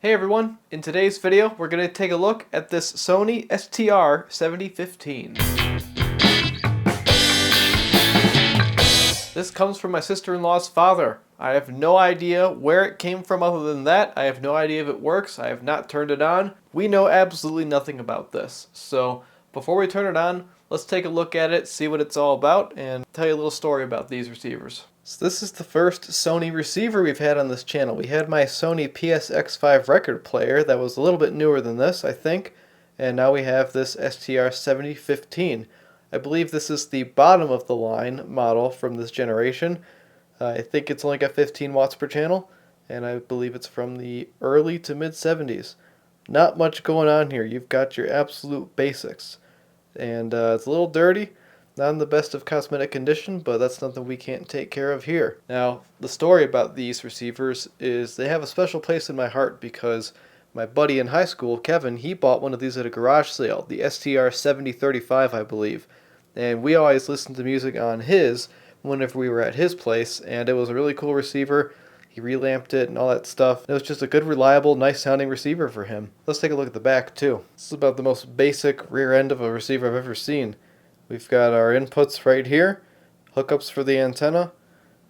Hey everyone, in today's video we're going to take a look at this Sony STR-7015. This comes from my sister-in-law's father. I have no idea where it came from other than that. I have no idea if it works. I have not turned it on. We know absolutely nothing about this. So before we turn it on, let's take a look at it, see what it's all about, and tell you a little story about these receivers. So this is the first Sony receiver we've had on this channel. We had my Sony PSX5 record player that was a little bit newer than this, I think, and now we have this STR-7015. I believe this is the bottom of the line model from this generation. I think it's only got 15 watts per channel, and I believe it's from the early to mid 70s. Not much going on here. You've got your absolute basics, and it's a little dirty. Not in the best of cosmetic condition, but that's something we can't take care of here. Now, the story about these receivers is they have a special place in my heart because my buddy in high school, Kevin, he bought one of these at a garage sale, the STR-7035, I believe. And we always listened to music on his whenever we were at his place, and it was a really cool receiver. He relamped it and all that stuff. It was just a good, reliable, nice sounding receiver for him. Let's take a look at the back too. This is about the most basic rear end of a receiver I've ever seen. We've got our inputs right here, hookups for the antenna,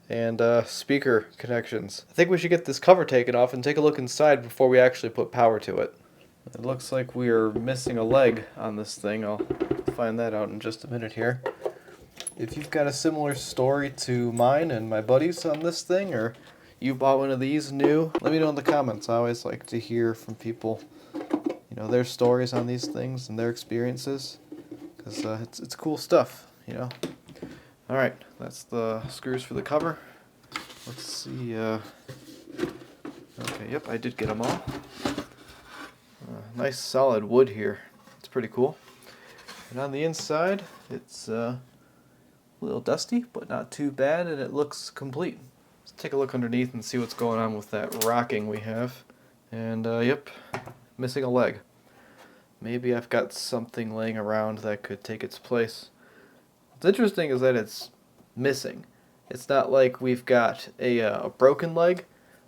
and speaker connections. I think we should get this cover taken off and take a look inside before we actually put power to it. It looks like we are missing a leg on this thing. I'll find that out in just a minute here. If you've got a similar story to mine and my buddies on this thing, or you bought one of these new, let me know in the comments. I always like to hear from people, their stories on these things and their experiences. Because it's cool stuff, Alright, that's the screws for the cover. Let's see, okay, yep, I did get them all. Nice solid wood here. It's pretty cool. And on the inside, it's a little dusty, but not too bad, and it looks complete. Let's take a look underneath and see what's going on with that rocking we have. And, yep, missing a leg. Maybe I've got something laying around that could take its place. What's interesting is that it's missing. It's not like we've got a broken leg,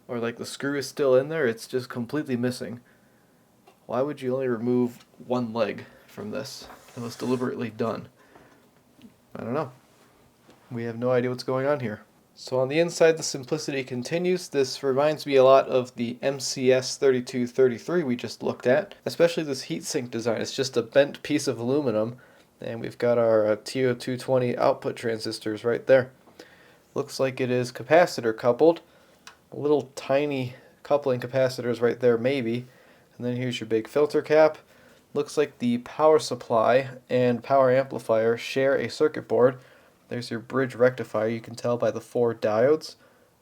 or like the screw is still in there. It's just completely missing. Why would you only remove one leg from this? It was deliberately done. I don't know. We have no idea what's going on here. So on the inside, the simplicity continues. This reminds me a lot of the MCS 3233 we just looked at, especially this heatsink design. It's just a bent piece of aluminum, and we've got our TO220 output transistors right there. Looks like it is capacitor coupled. A little tiny coupling capacitors right there maybe. And then here's your big filter cap. Looks like the power supply and power amplifier share a circuit board. There's your bridge rectifier. You can tell by the 4 diodes.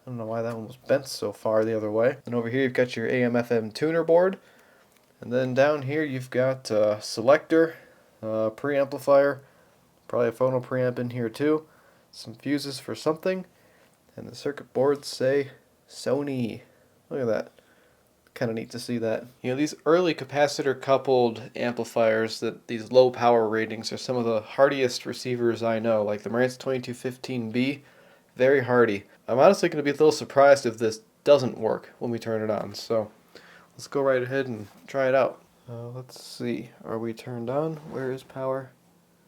I don't know why that one was bent so far the other way. And over here you've got your AM/FM tuner board. And then down here you've got a selector, preamplifier, probably a phono preamp in here too. Some fuses for something. And the circuit boards say Sony. Look at that. Kind of neat to see that. These early capacitor coupled amplifiers, these low power ratings, are some of the hardiest receivers I know, like the Marantz 2215B, very hardy. I'm honestly going to be a little surprised if this doesn't work when we turn it on, so let's go right ahead and try it out. Let's see, are we turned on? Where is power?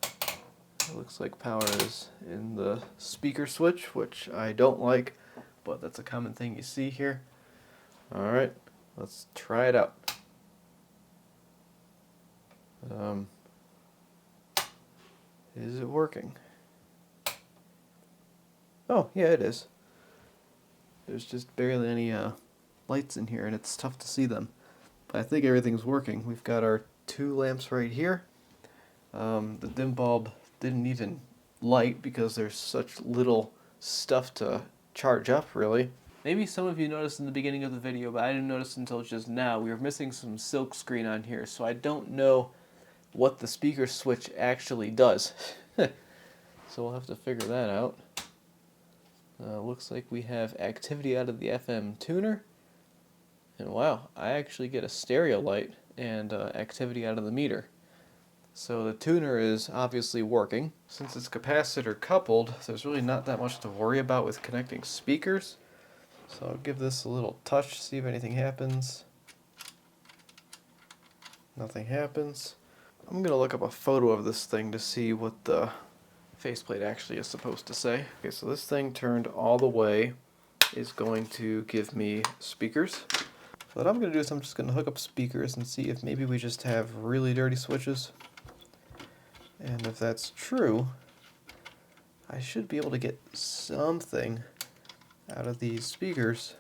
It looks like power is in the speaker switch, which I don't like, but that's a common thing you see here. Alright. Let's try it out. Is it working? Oh, yeah, it is. There's just barely any lights in here, and it's tough to see them. But I think everything's working. We've got our 2 lamps right here. The dim bulb didn't even light because there's such little stuff to charge up, really. Maybe some of you noticed in the beginning of the video, but I didn't notice until just now. We were missing some silk screen on here, so I don't know what the speaker switch actually does. So we'll have to figure that out. Looks like we have activity out of the FM tuner. And wow, I actually get a stereo light and activity out of the meter. So the tuner is obviously working. Since it's capacitor coupled, there's really not that much to worry about with connecting speakers. So I'll give this a little touch, see if anything happens. Nothing happens. I'm gonna look up a photo of this thing to see what the faceplate actually is supposed to say. Okay, so this thing turned all the way is going to give me speakers. So what I'm gonna do is I'm just gonna hook up speakers and see if maybe we just have really dirty switches. And if that's true, I should be able to get something out of these speakers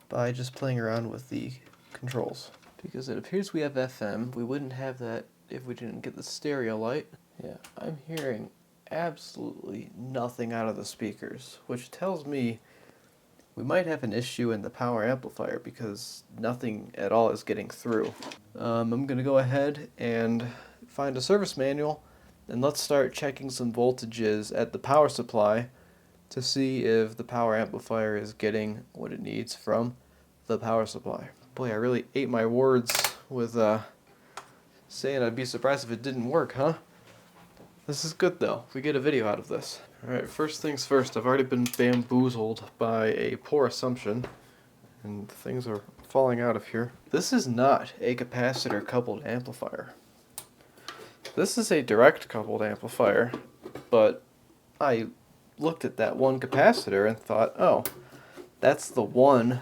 by just playing around with the controls. Because it appears we have FM. We wouldn't have that if we didn't get the stereo light. Yeah, I'm hearing absolutely nothing out of the speakers, which tells me we might have an issue in the power amplifier because nothing at all is getting through. I'm going to go ahead and find a service manual, and let's start checking some voltages at the power supply to see if the power amplifier is getting what it needs from the power supply. Boy, I really ate my words with saying I'd be surprised if it didn't work, huh? This is good though. We get a video out of this. Alright, first things first, I've already been bamboozled by a poor assumption, and things are falling out of here. This is not a capacitor coupled amplifier. This is a direct coupled amplifier, but I looked at that one capacitor and thought, oh, that's the one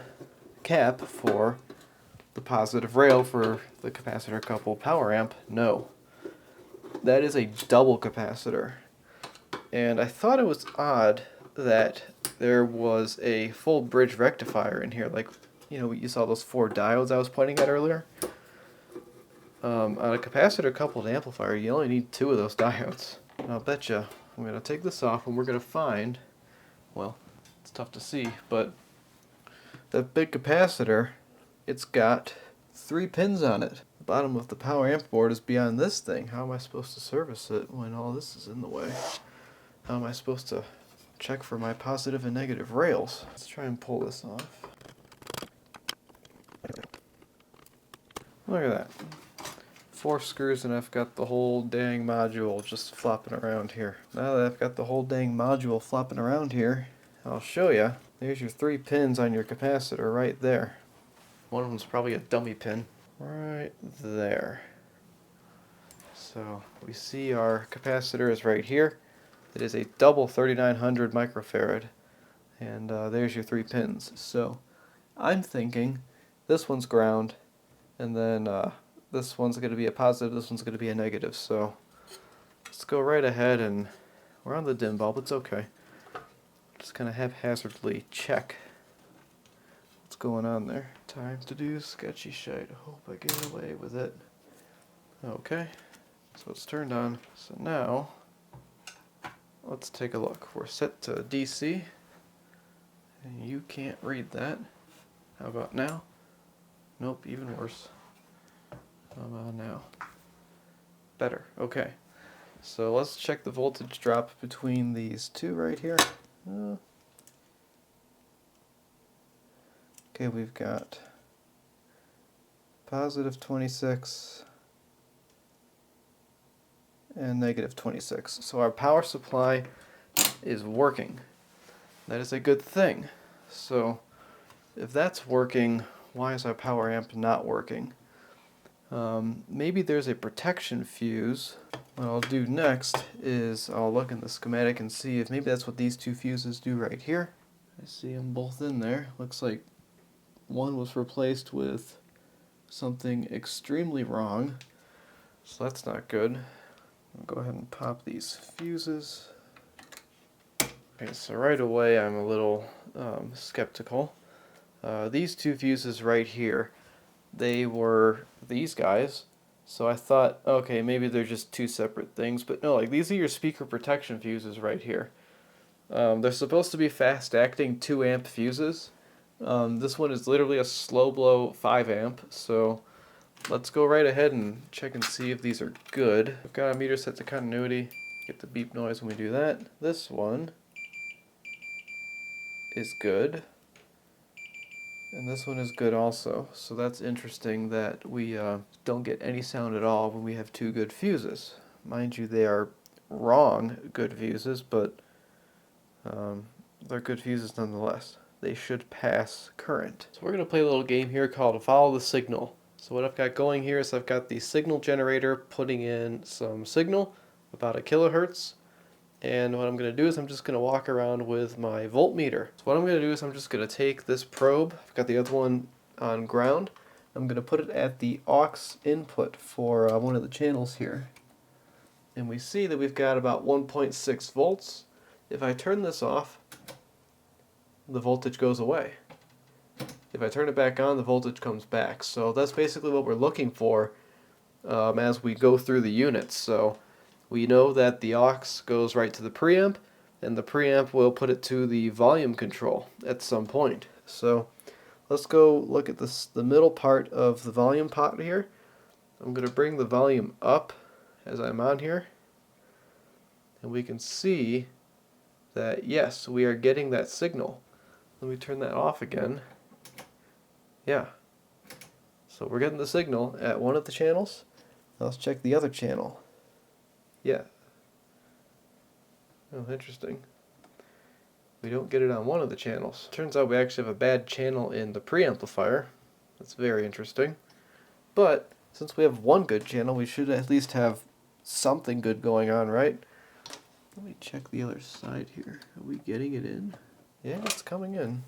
cap for the positive rail for the capacitor coupled power amp. No. That is a double capacitor. And I thought it was odd that there was a full bridge rectifier in here, like, you know, you saw those 4 diodes I was pointing at earlier. On a capacitor coupled amplifier, you only need 2 of those diodes. And I'll bet you I'm going to take this off and we're going to find, well, it's tough to see, but that big capacitor, it's got 3 pins on it. The bottom of the power amp board is beyond this thing. How am I supposed to service it when all this is in the way? How am I supposed to check for my positive and negative rails? Let's try and pull this off. Look at that. 4 screws and I've got the whole dang module just flopping around here. Now that I've got the whole dang module flopping around here, I'll show you. There's your 3 pins on your capacitor right there. One of them's probably a dummy pin. Right there. So we see our capacitor is right here. It is a double 3900 microfarad. And there's your 3 pins. So I'm thinking this one's ground, and then this one's going to be a positive, this one's going to be a negative. So let's go right ahead, and we're on the dim bulb, it's okay. Just kind of haphazardly check what's going on there. Time to do sketchy shite. I hope I get away with it. Okay, so it's turned on. So now, let's take a look. We're set to DC, and you can't read that. How about now? Nope, even worse. How about now? Better, okay. So let's check the voltage drop between these 2 right here. Okay, we've got positive 26 and negative 26. So our power supply is working. That is a good thing. So if that's working, why is our power amp not working? Maybe there's a protection fuse. What I'll do next is I'll look in the schematic and see if maybe that's what these 2 fuses do right here. I see them both in there. Looks like one was replaced with something extremely wrong, so that's not good. I'll go ahead and pop these fuses. Okay, so right away I'm a little skeptical. These 2 fuses right here, they were these guys, so I thought, okay, maybe they're just 2 separate things, but no, like these are your speaker protection fuses right here. They're supposed to be fast acting 2 amp fuses. This one is literally a slow blow 5 amp, so let's go right ahead and check and see if these are good. I've got a meter set to continuity, get the beep noise when we do that. This one is good, and this one is good also, so that's interesting that we don't get any sound at all when we have 2 good fuses. Mind you, they are wrong good fuses, but they're good fuses nonetheless. They should pass current. So we're going to play a little game here called Follow the Signal. So what I've got going here is I've got the signal generator putting in some signal, about a kilohertz. And what I'm going to do is I'm just going to walk around with my voltmeter. So what I'm going to do is I'm just going to take this probe, I've got the other one on ground, I'm going to put it at the aux input for one of the channels here. And we see that we've got about 1.6 volts. If I turn this off, the voltage goes away. If I turn it back on, the voltage comes back. So that's basically what we're looking for as we go through the units. So we know that the aux goes right to the preamp, and the preamp will put it to the volume control at some point. So let's go look at this, the middle part of the volume pot here. I'm going to bring the volume up as I'm on here, and we can see that yes, we are getting that signal. Let me turn that off again. Yeah. So we're getting the signal at one of the channels. Now let's check the other channel. Yeah. Oh, interesting. We don't get it on one of the channels. Turns out we actually have a bad channel in the preamplifier. That's very interesting. But since we have one good channel, we should at least have something good going on, right? Let me check the other side here. Are we getting it in? Yeah, it's coming in.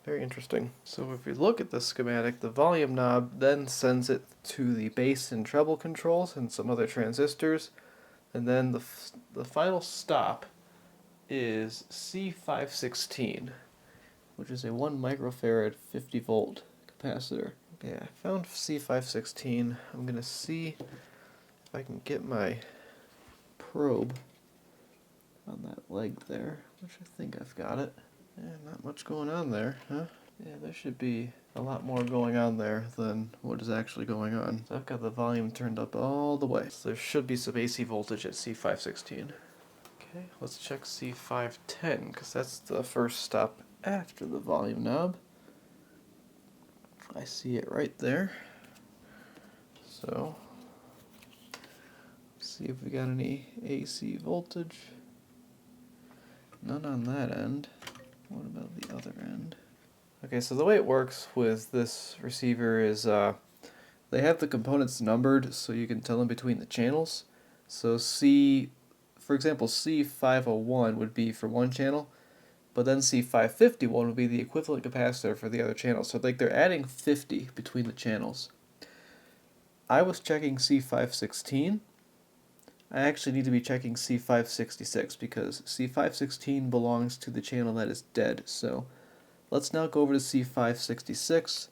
Very interesting. So if we look at the schematic, the volume knob then sends it to the bass and treble controls and some other transistors, and then the final stop is C516, which is a 1 microfarad 50 volt capacitor. Okay, I found C516. I'm going to see if I can get my probe on that leg there, which I think I've got it. Yeah, not much going on there, huh? Yeah, there should be a lot more going on there than what is actually going on. So I've got the volume turned up all the way. So there should be some AC voltage at C516. Okay, let's check C510, because that's the first stop after the volume knob. I see it right there. So, let's see if we got any AC voltage. None on that end. What about the other end? Okay, so the way it works with this receiver is they have the components numbered so you can tell them between the channels. So for example, C501 would be for one channel, but then C551 would be the equivalent capacitor for the other channel. So like they're adding 50 between the channels. I was checking C516. I actually need to be checking C566 because C516 belongs to the channel that is dead. So let's now go over to C566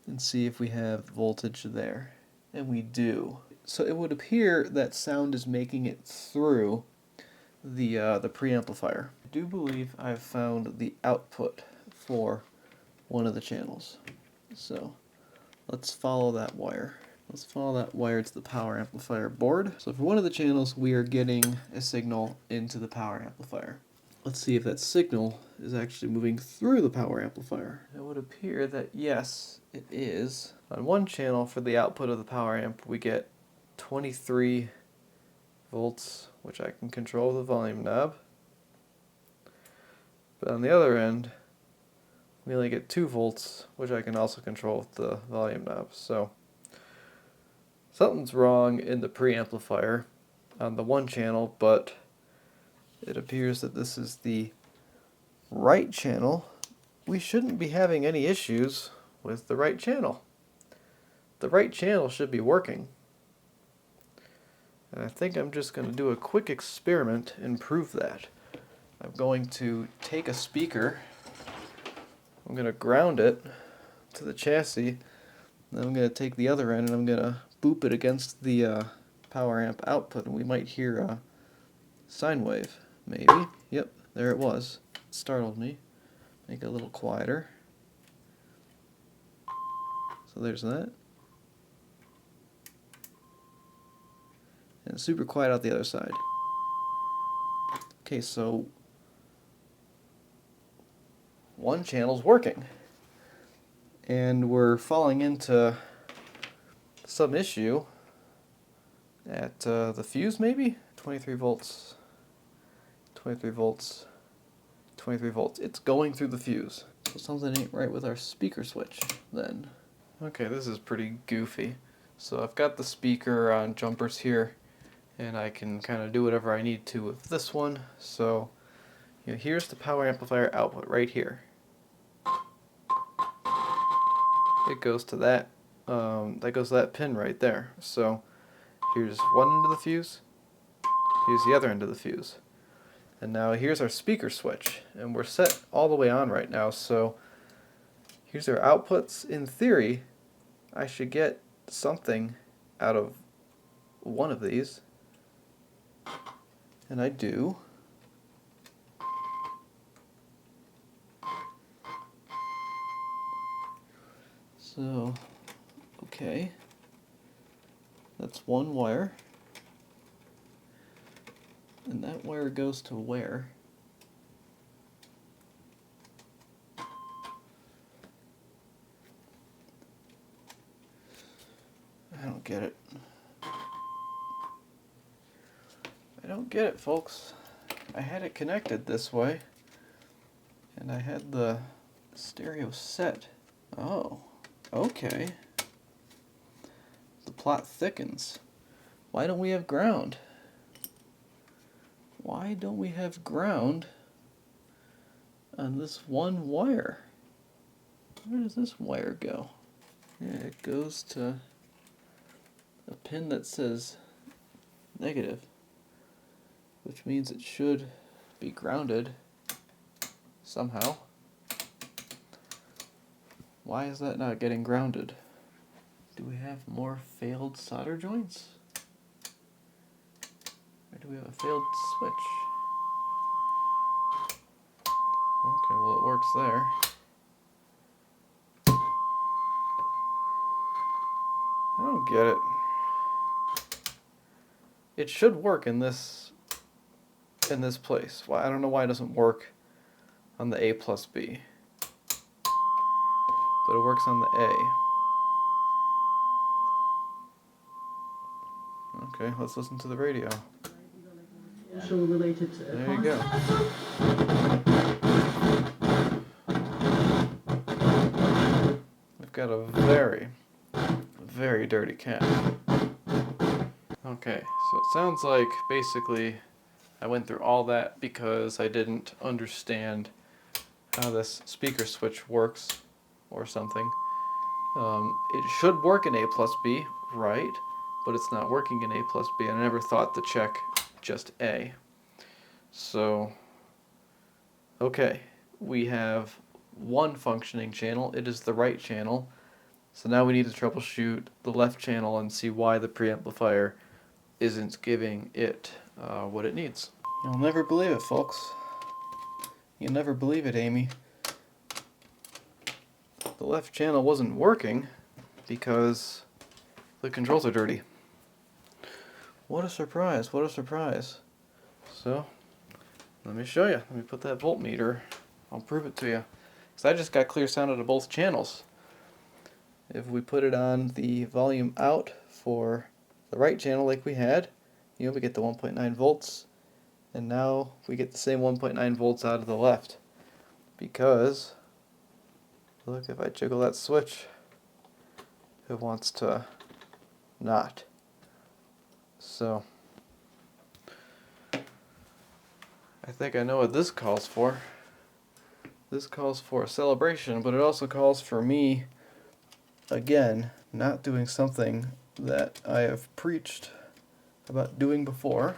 and see if we have voltage there. And we do. So it would appear that sound is making it through the preamplifier. I do believe I've found the output for one of the channels. So let's follow that wire. Let's follow that wire to the power amplifier board. So for one of the channels, we are getting a signal into the power amplifier. Let's see if that signal is actually moving through the power amplifier. It would appear that yes, it is. On one channel for the output of the power amp, we get 23 volts, which I can control with the volume knob. But on the other end, we only get 2 volts, which I can also control with the volume knob. So something's wrong in the preamplifier on the one channel, but it appears that this is the right channel. We shouldn't be having any issues with the right channel. The right channel should be working. And I think I'm just going to do a quick experiment and prove that. I'm going to take a speaker, I'm going to ground it to the chassis, then I'm going to take the other end and I'm going to boop it against the power amp output, and we might hear a sine wave, maybe. Yep, there it was. It startled me. Make it a little quieter. So there's that. And super quiet out the other side. Okay, so one channel's working. And we're falling into some issue at the fuse, maybe? 23 volts. 23 volts. 23 volts. It's going through the fuse. So something ain't right with our speaker switch then. Okay, this is pretty goofy. So I've got the speaker on jumpers here, and I can kind of do whatever I need to with this one. So here's the power amplifier output right here. It goes to that. That goes to that pin right there. So here's one end of the fuse. Here's the other end of the fuse. And now here's our speaker switch, and we're set all the way on right now. So here's our outputs. In theory, I should get something out of one of these, and I do. So, okay, that's one wire, and that wire goes to where? I don't get it. I don't get it, folks. I had it connected this way, and I had the stereo set. Oh, okay. The plot thickens. Why don't we have ground? Why don't we have ground on this one wire? Where does this wire go? Yeah, it goes to a pin that says negative, which means it should be grounded somehow. Why is that not getting grounded? Do we have more failed solder joints? Or do we have a failed switch? Okay, well it works there. I don't get it. It should work in this place. Why, I don't know why it doesn't work on the A plus B. But it works on the A. Okay, let's listen to the radio. Also related to there you go. We've got a very, very dirty cat. Okay, so it sounds like basically I went through all that because I didn't understand how this speaker switch works or something. It should work in A plus B, right? But it's not working in A plus B, and I never thought to check just A. So, okay, we have one functioning channel. It is the right channel. So now we need to troubleshoot the left channel and see why the preamplifier isn't giving it what it needs. You'll never believe it, folks. You'll never believe it, Amy. The left channel wasn't working because the controls are dirty. What a surprise, what a surprise. So, let me show you. Let me put that voltmeter. I'll prove it to you. Because I just got clear sound out of both channels. If we put it on the volume out for the right channel like we had, we get the 1.9 volts. And now we get the same 1.9 volts out of the left. Because, look, if I jiggle that switch, it wants to not. So, I think I know what this calls for. This calls for a celebration, but it also calls for me, again, not doing something that I have preached about doing before,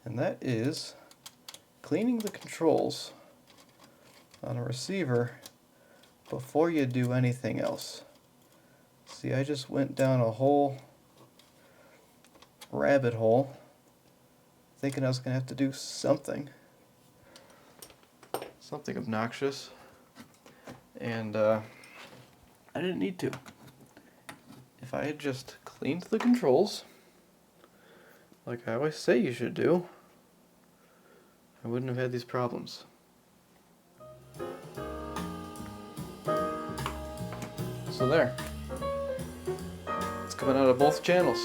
and that is cleaning the controls on a receiver before you do anything else. See, I just went down a whole rabbit hole thinking I was going to have to do something obnoxious, and I didn't need to. If I had just cleaned the controls like I always say you should do, I wouldn't have had these problems. So there. It's coming out of both channels.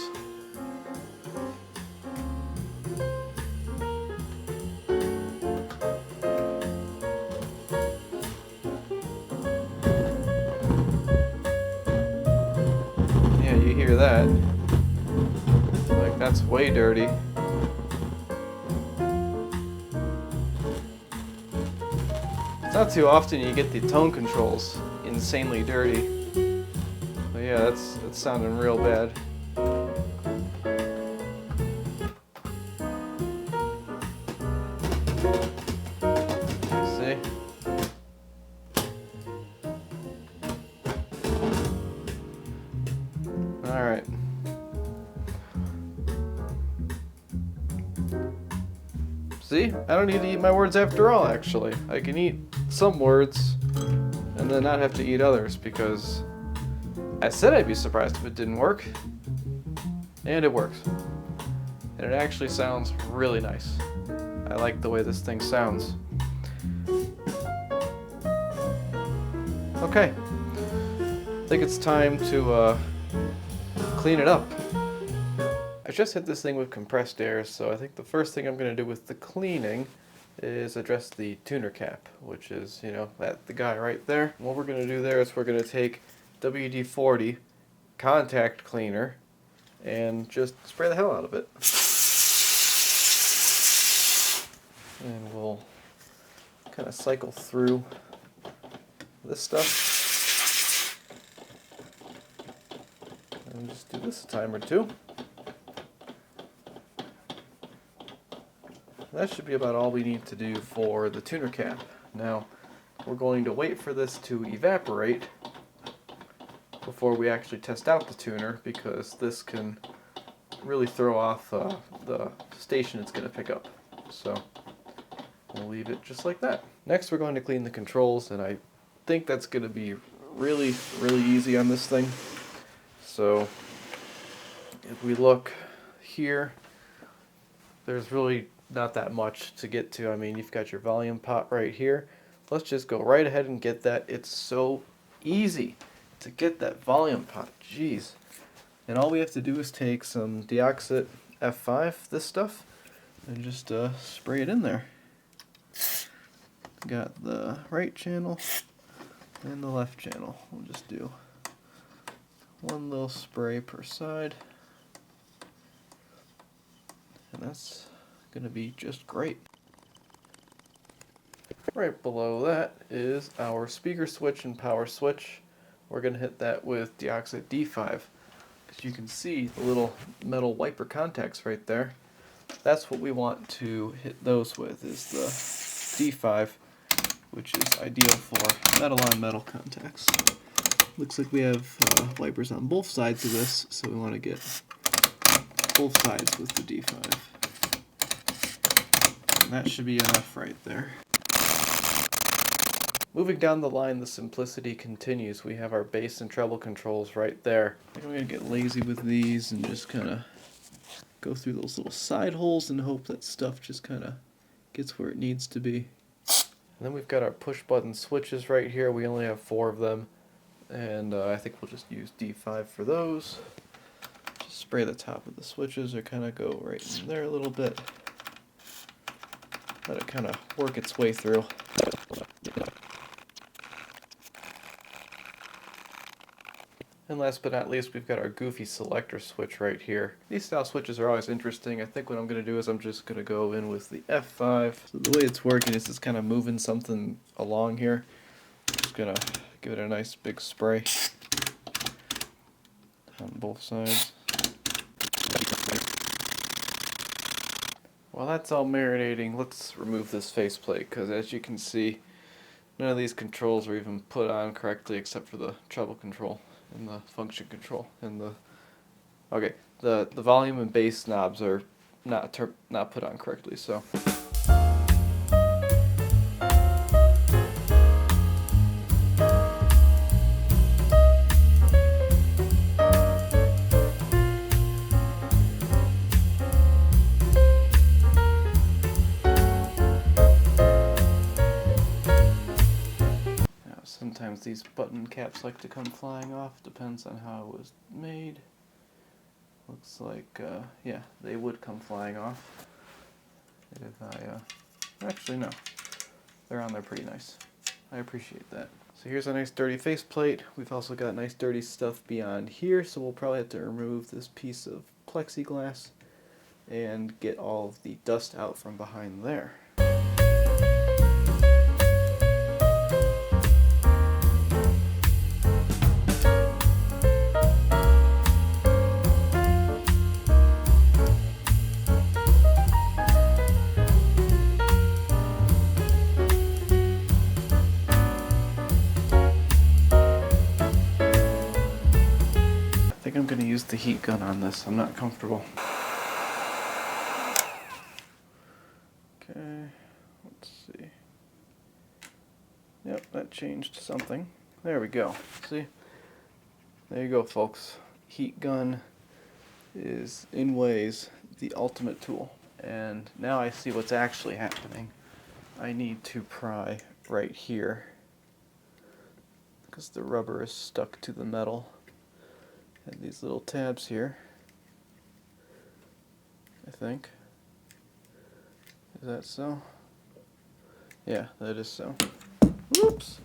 you hear that. Like, that's way dirty. It's not too often you get the tone controls insanely dirty. But yeah, that's sounding real bad. See? Alright. See? I don't need to eat my words after all, actually. I can eat some words and then not have to eat others, because I said I'd be surprised if it didn't work. And it works. And it actually sounds really nice. I like the way this thing sounds. Okay. I think it's time to clean it up. I just hit this thing with compressed air, so I think the first thing I'm going to do with the cleaning is address the tuner cap, which is, you know, the guy right there. What we're going to do there is we're going to take WD-40 contact cleaner and just spray the hell out of it. And we'll kind of cycle through this stuff. And just do this a time or two. That should be about all we need to do for the tuner cap. Now, we're going to wait for this to evaporate before we actually test out the tuner, because this can really throw off the station it's going to pick up. So, we'll leave it just like that. Next, we're going to clean the controls, and I think that's going to be really, really easy on this thing. So, if we look here, there's really not that much to get to. I mean, you've got your volume pot right here. Let's just go right ahead and get that. It's so easy to get that volume pot. Jeez. And all we have to do is take some Deoxit F5, this stuff, and just spray it in there. Got the right channel and the left channel. We'll just do one little spray per side. And that's going to be just great. Right below that is our speaker switch and power switch. We're going to hit that with Deoxit D5. As you can see, the little metal wiper contacts right there. That's what we want to hit those with, is the D5, which is ideal for metal on metal contacts. Looks like we have wipers on both sides of this, so we want to get both sides with the D5. And that should be enough right there. Moving down the line, the simplicity continues. We have our bass and treble controls right there. I think I'm going to get lazy with these and just kind of go through those little side holes and hope that stuff just kind of gets where it needs to be. And then we've got our push button switches right here. We only have 4 of them, and I think we'll just use D5 for those. Just spray the top of the switches, or kind of go right in there a little bit. Let it kind of work its way through. And last but not least, we've got our goofy selector switch right here. These style switches are always interesting. I think what I'm going to do is I'm just going to go in with the F5. So the way it's working is it's kind of moving something along here. Just going to give it a nice big spray on both sides. While that's all marinating, let's remove this faceplate, because as you can see, none of these controls are even put on correctly except for the treble control and the function control and the volume and bass knobs are not put on correctly. So sometimes these button caps like to come flying off, depends on how it was made. Looks like, yeah, they would come flying off. If I, actually no, they're on there pretty nice. I appreciate that. So here's a nice dirty faceplate. We've also got nice dirty stuff beyond here, so we'll probably have to remove this piece of plexiglass and get all of the dust out from behind there. I think I'm going to use the heat gun on this. I'm not comfortable. Okay, let's see. Yep, that changed something. There we go. See? There you go, folks. Heat gun is, in ways, the ultimate tool. And now I see what's actually happening. I need to pry right here because the rubber is stuck to the metal. And these little tabs here, I think. Is that so? Yeah, that is so. Whoops!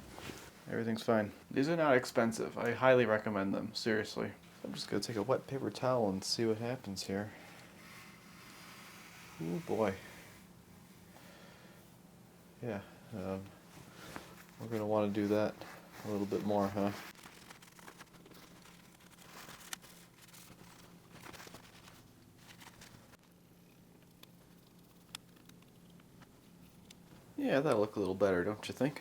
Everything's fine. These are not expensive. I highly recommend them, seriously. I'm just gonna take a wet paper towel and see what happens here. Oh boy. Yeah, we're gonna want to do that a little bit more, huh? Yeah, that'll look a little better, don't you think?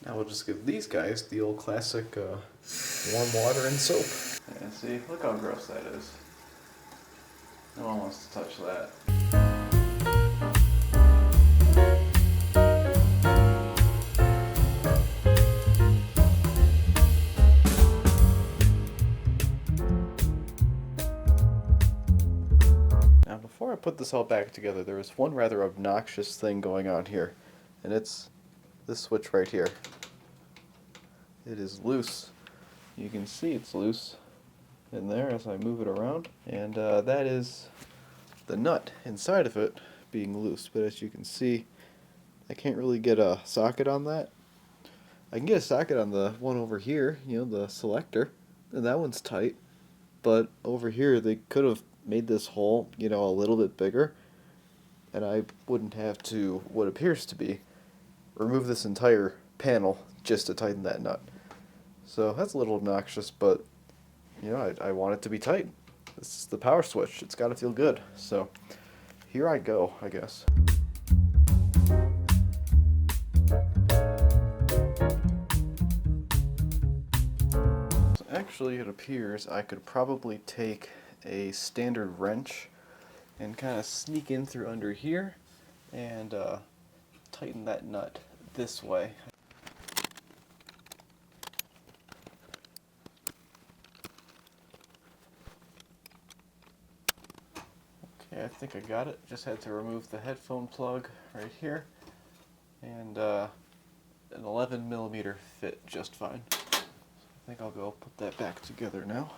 Now we'll just give these guys the old classic warm water and soap. Yeah, see, look how gross that is. No one wants to touch that. Now before I put this all back together, there was one rather obnoxious thing going on here. And it's this switch right here. It is loose. You can see it's loose in there as I move it around. And that is the nut inside of it being loose. But as you can see, I can't really get a socket on that. I can get a socket on the one over here, you know, the selector. And that one's tight. But over here, they could have made this hole, you know, a little bit bigger. And I wouldn't have to, what appears to be, remove this entire panel just to tighten that nut. So that's a little obnoxious, but you know, I want it to be tight. This is the power switch. It's got to feel good. So here I go, I guess. So actually, it appears I could probably take a standard wrench and kind of sneak in through under here and tighten that nut this way. Okay, I think I got it. Just had to remove the headphone plug right here, and an 11mm fit just fine. So I think I'll go put that back together now.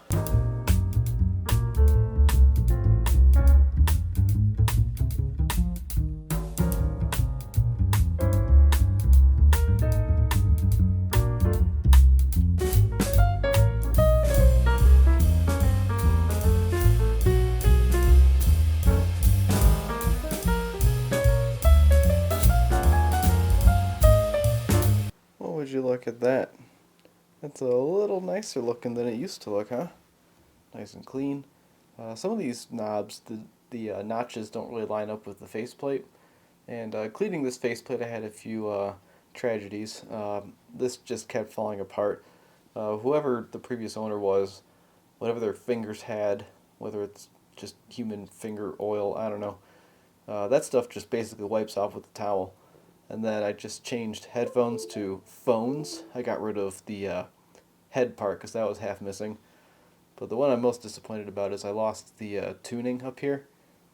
Would you look at that? That's a little nicer looking than it used to look, huh? Nice and clean. Some of these knobs, the notches don't really line up with the faceplate. And cleaning this faceplate, I had a few tragedies. This just kept falling apart. Whoever the previous owner was, whatever their fingers had, whether it's just human finger oil, I don't know. That stuff just basically wipes off with the towel. And then I just changed headphones to phones. I got rid of the head part because that was half missing. But the one I'm most disappointed about is I lost the tuning up here.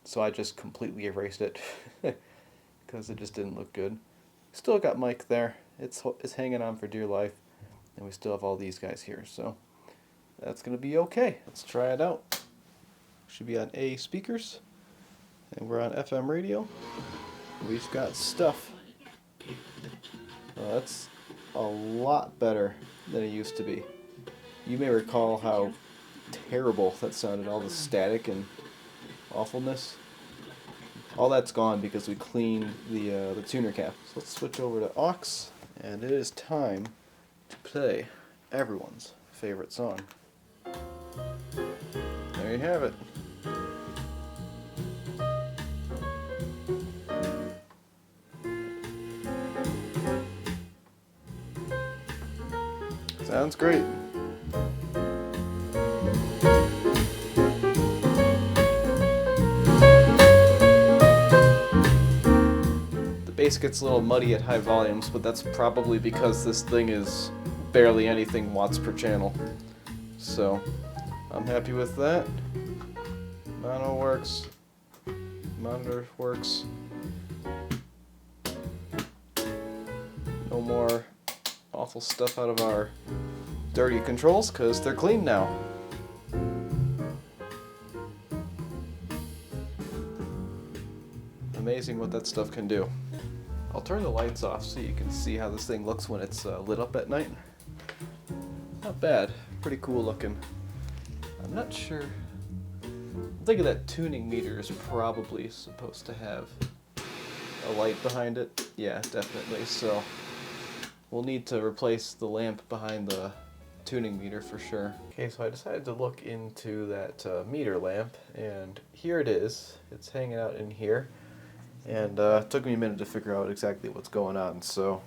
So I just completely erased it because it just didn't look good. Still got Mike there. It's hanging on for dear life. And we still have all these guys here. So that's going to be okay. Let's try it out. Should be on A speakers. And we're on FM radio. We've got stuff. Well, that's a lot better than it used to be. You may recall how terrible that sounded, all the static and awfulness. All that's gone because we cleaned the tuner cap. So let's switch over to aux, and it is time to play everyone's favorite song. There you have it. Sounds great. The bass gets a little muddy at high volumes, but that's probably because this thing is barely anything watts per channel. So I'm happy with that. Mono works. Monitor works. No more awful stuff out of our dirty controls because they're clean now. Amazing what that stuff can do. I'll turn the lights off so you can see how this thing looks when it's lit up at night. Not bad. Pretty cool looking. I'm not sure. I'm thinking that tuning meter is probably supposed to have a light behind it. Yeah, definitely. So we'll need to replace the lamp behind the tuning meter for sure. Okay, so I decided to look into that meter lamp, and here it is. It's hanging out in here, and it took me a minute to figure out exactly what's going on. So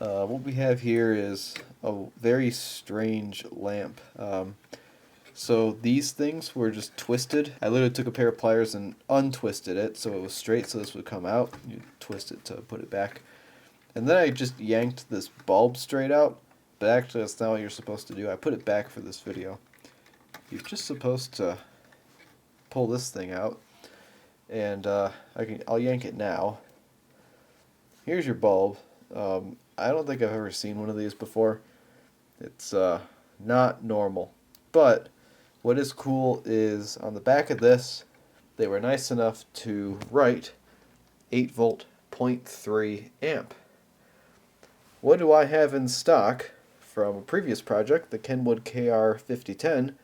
what we have here is a very strange lamp. So these things were just twisted. I literally took a pair of pliers and untwisted it so it was straight, so this would come out. You twist it to put it back. And then I just yanked this bulb straight out, but actually that's not what you're supposed to do. I put it back for this video. You're just supposed to pull this thing out, and I'll yank it now. Here's your bulb. I don't think I've ever seen one of these before. It's not normal, but what is cool is on the back of this, they were nice enough to write 8 volt 0.3 amp. What do I have in stock from a previous project, the Kenwood KR5010?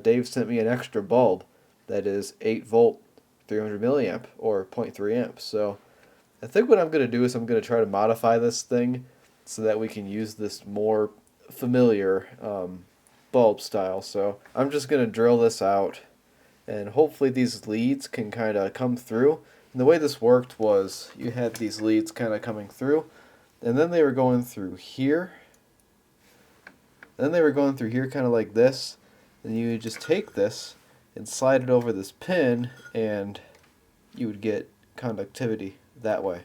Dave sent me an extra bulb that is 8 volt 300 milliamp or 0.3 amp. So I think what I'm going to do is I'm going to try to modify this thing so that we can use this more familiar bulb style. So I'm just going to drill this out, and hopefully these leads can kind of come through. And the way this worked was you had these leads kind of coming through, and then they were going through here, then they were going through here kind of like this, and you would just take this and slide it over this pin, and you would get conductivity that way.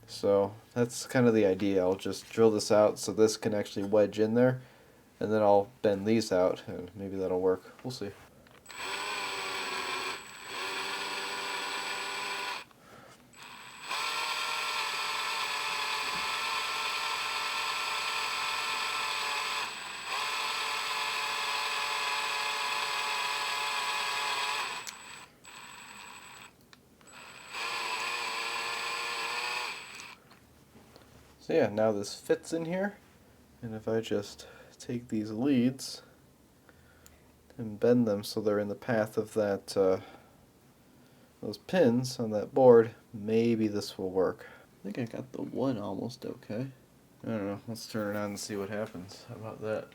So that's kind of the idea. I'll just drill this out so this can actually wedge in there, and then I'll bend these out, and maybe that'll work. We'll see. So yeah, now this fits in here, and if I just take these leads and bend them so they're in the path of that those pins on that board, maybe this will work. I think I got the one almost okay. I don't know, let's turn it on and see what happens. How about that?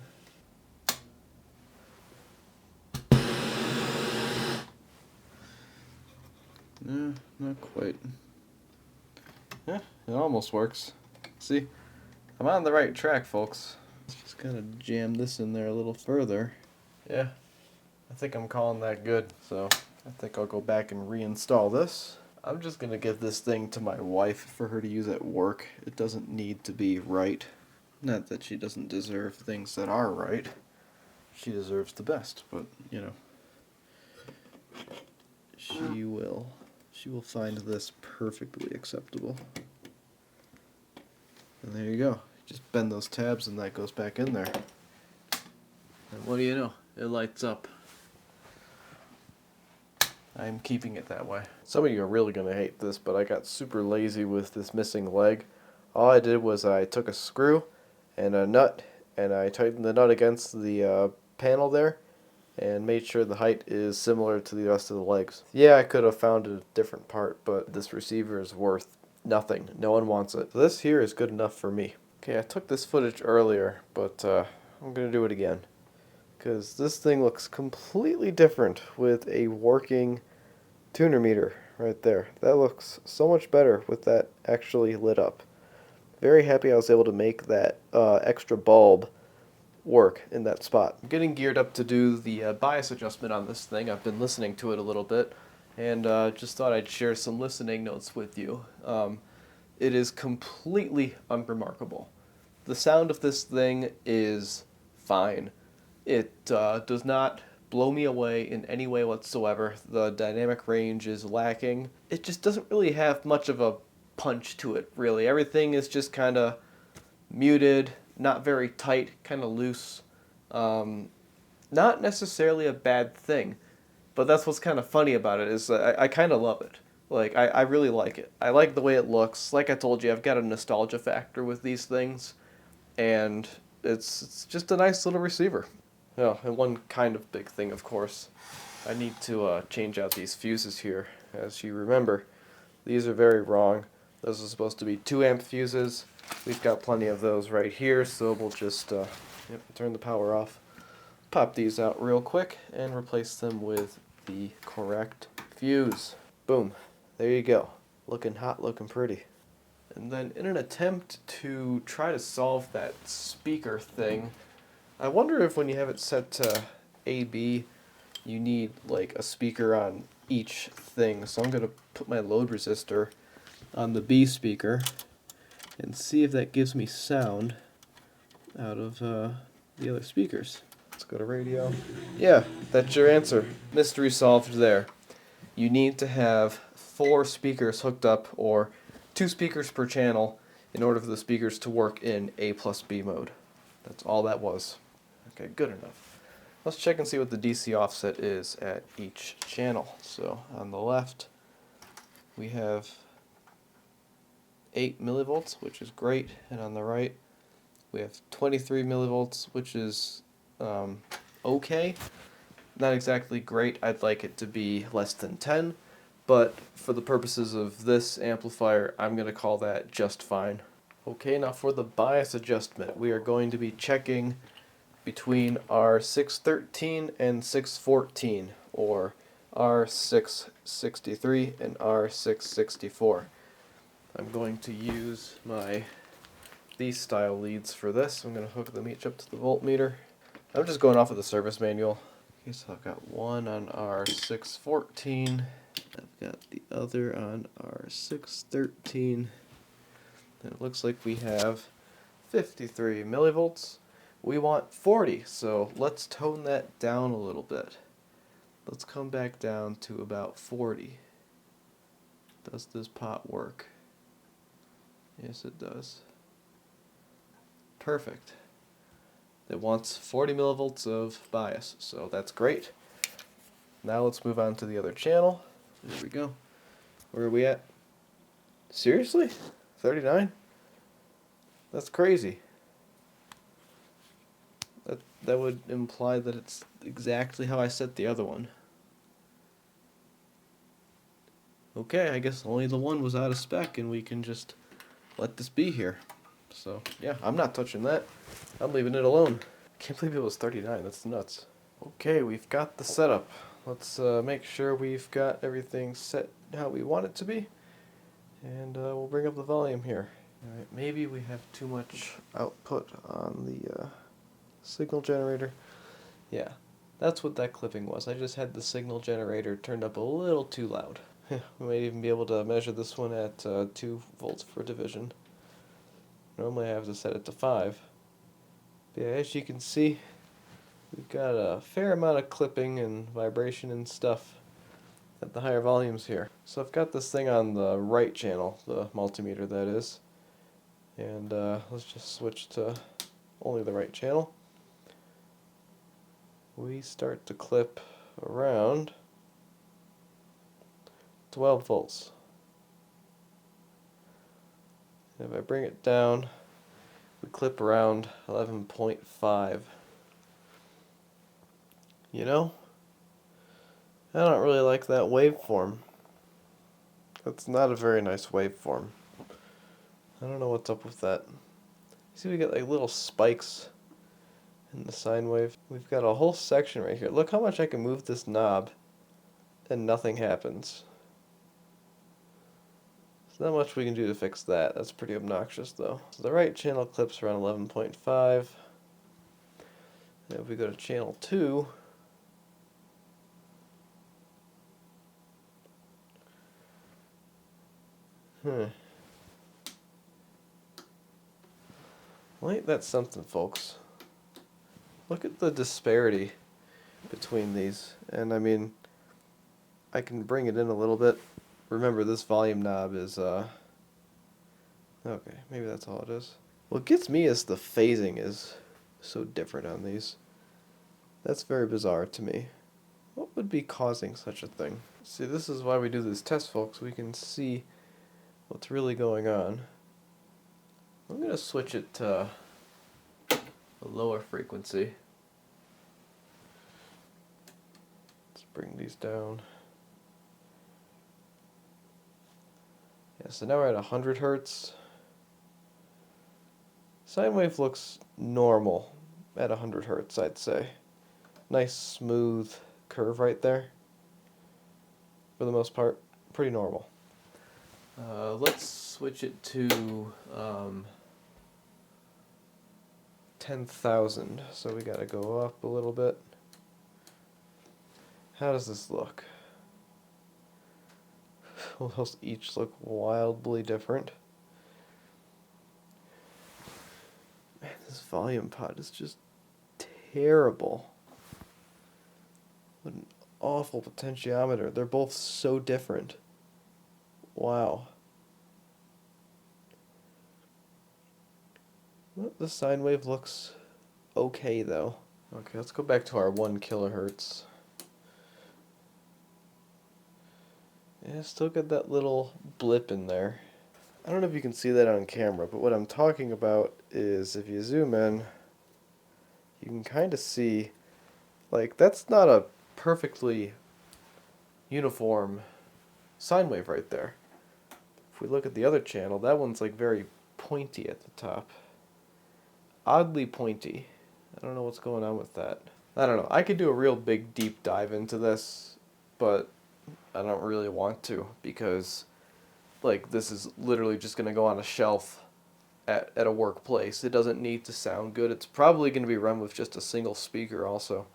No, not quite. Yeah, it almost works. See, I'm on the right track, folks. Just gotta jam this in there a little further. Yeah, I think I'm calling that good. So I think I'll go back and reinstall this. I'm just gonna give this thing to my wife for her to use at work. It doesn't need to be right. Not that she doesn't deserve things that are right. She deserves the best, but you know, she will find this perfectly acceptable. And there you go. Just bend those tabs and that goes back in there. And what do you know? It lights up. I'm keeping it that way. Some of you are really going to hate this, but I got super lazy with this missing leg. All I did was I took a screw and a nut and I tightened the nut against the panel there and made sure the height is similar to the rest of the legs. Yeah, I could have found a different part, but this receiver is worth nothing. No one wants it. So this here is good enough for me. Okay, I took this footage earlier, but I'm going to do it again. Because this thing looks completely different with a working tuner meter right there. That looks so much better with that actually lit up. Very happy I was able to make that extra bulb work in that spot. I'm getting geared up to do the bias adjustment on this thing. I've been listening to it a little bit and just thought I'd share some listening notes with you. It is completely unremarkable. The sound of this thing is fine. It does not blow me away in any way whatsoever. The dynamic range is lacking. It just doesn't really have much of a punch to it, really. Everything is just kind of muted, not very tight, kind of loose. Not necessarily a bad thing, but that's what's kind of funny about it is I kind of love it. Like, I really like it. I like the way it looks. Like I told you, I've got a nostalgia factor with these things, and it's just a nice little receiver. Yeah, and one kind of big thing, of course, I need to change out these fuses here. As you remember, these are very wrong. Those are supposed to be 2 amp fuses. We've got plenty of those right here, so we'll just turn the power off, pop these out real quick, and replace them with the correct fuse. Boom. There you go. Looking hot, looking pretty. And then in an attempt to try to solve that speaker thing, I wonder if when you have it set to AB, you need like a speaker on each thing. So I'm going to put my load resistor on the B speaker and see if that gives me sound out of the other speakers. Let's go to radio. Yeah, that's your answer. Mystery solved there. You need to have 4 speakers hooked up, or 2 speakers per channel, in order for the speakers to work in A plus B mode. That's all that was. Okay, good enough. Let's check and see what the DC offset is at each channel. So on the left, we have 8 millivolts, which is great, and on the right, we have 23 millivolts, which is okay. Not exactly great. I'd like it to be less than 10, but for the purposes of this amplifier, I'm going to call that just fine. Okay, now for the bias adjustment, we are going to be checking between R613 and 614, or R663 and R664. I'm going to use these style leads for this. I'm going to hook them each up to the voltmeter. I'm just going off of the service manual. Okay, so I've got one on R614. I've got the other on R613. And it looks like we have 53 millivolts. We want 40, so let's tone that down a little bit. Let's come back down to about 40. Does this pot work? Yes, it does. Perfect. It wants 40 millivolts of bias, so that's great. Now let's move on to the other channel. There we go. Where are we at? Seriously? 39? That's crazy. That would imply that it's exactly how I set the other one. Okay, I guess only the one was out of spec and we can just let this be here. So, yeah, I'm not touching that. I'm leaving it alone. Can't believe it was 39, that's nuts. Okay, we've got the setup. Let's make sure we've got everything set how we want it to be. And we'll bring up the volume here. Alright, maybe we have too much output on the signal generator. Yeah, that's what that clipping was. I just had the signal generator turned up a little too loud. We might even be able to measure this one at 2 volts per division. Normally I have to set it to 5. But yeah, as you can see, we've got a fair amount of clipping and vibration and stuff at the higher volumes here. So I've got this thing on the right channel, the multimeter that is. And let's just switch to only the right channel. We start to clip around 12 volts. If I bring it down, we clip around 11.5. You know, I don't really like that waveform. That's not a very nice waveform. I don't know what's up with that. See, we got like little spikes in the sine wave. We've got a whole section right here. Look how much I can move this knob and nothing happens. There's not much we can do to fix that. That's pretty obnoxious though. So the right channel clips around 11.5. And if we go to channel 2, well, ain't that something, folks? Look at the disparity between these. And I mean, I can bring it in a little bit. Remember, this volume knob is, okay, maybe that's all it is. What gets me is the phasing is so different on these. That's very bizarre to me. What would be causing such a thing? See, this is why we do this test, folks. We can see what's really going on. I'm going to switch it to a lower frequency. Let's bring these down. Yeah, so now we're at 100 hertz. Sine wave looks normal at 100 hertz, I'd say. Nice smooth curve right there. For the most part, pretty normal. Let's switch it to 10,000. So we gotta go up a little bit. How does this look? Well, those each look wildly different. Man, this volume pot is just terrible. What an awful potentiometer. They're both so different. Wow. Well, the sine wave looks okay though. Okay, let's go back to our 1 kilohertz. Yeah, still got that little blip in there. I don't know if you can see that on camera, but what I'm talking about is if you zoom in, you can kind of see, like, that's not a perfectly uniform sine wave right there. If we look at the other channel, that one's like very pointy at the top. Oddly pointy. I don't know what's going on with that. I don't know. I could do a real big deep dive into this, but I don't really want to because, like, this is literally just going to go on a shelf at a workplace. It doesn't need to sound good. It's probably going to be run with just a single speaker also.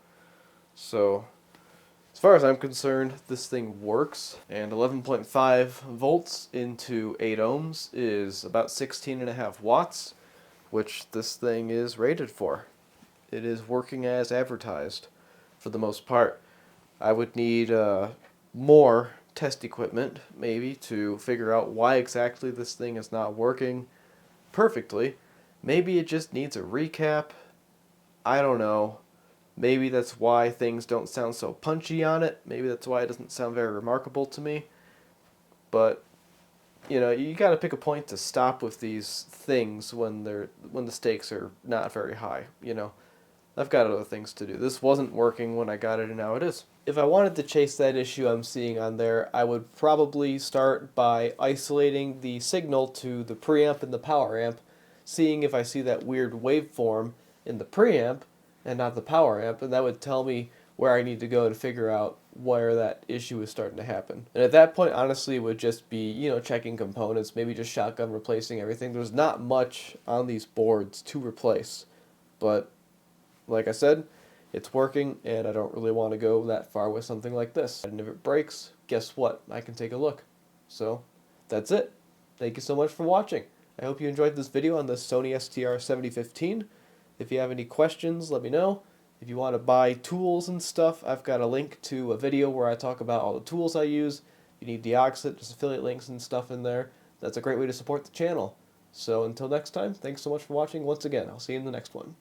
So, as far as I'm concerned, this thing works. And 11.5 volts into 8 ohms is about 16.5 watts, which this thing is rated for. It is working as advertised for the most part. I would need more test equipment, maybe, to figure out why exactly this thing is not working perfectly. Maybe it just needs a recap. I don't know. Maybe that's why things don't sound so punchy on it. Maybe that's why it doesn't sound very remarkable to me. But, you know, you got to pick a point to stop with these things when the stakes are not very high, you know. I've got other things to do. This wasn't working when I got it, and now it is. If I wanted to chase that issue I'm seeing on there, I would probably start by isolating the signal to the preamp and the power amp, seeing if I see that weird waveform in the preamp and not the power amp, and that would tell me where I need to go to figure out where that issue is starting to happen. And at that point, honestly, it would just be, you know, checking components, maybe just shotgun replacing everything. There's not much on these boards to replace, but like I said, it's working, and I don't really want to go that far with something like this. And if it breaks, guess what? I can take a look. So, that's it. Thank you so much for watching. I hope you enjoyed this video on the Sony STR-7015. If you have any questions, let me know. If you want to buy tools and stuff, I've got a link to a video where I talk about all the tools I use. If you need Deoxit, just affiliate links and stuff in there. That's a great way to support the channel. So until next time, thanks so much for watching once again. I'll see you in the next one.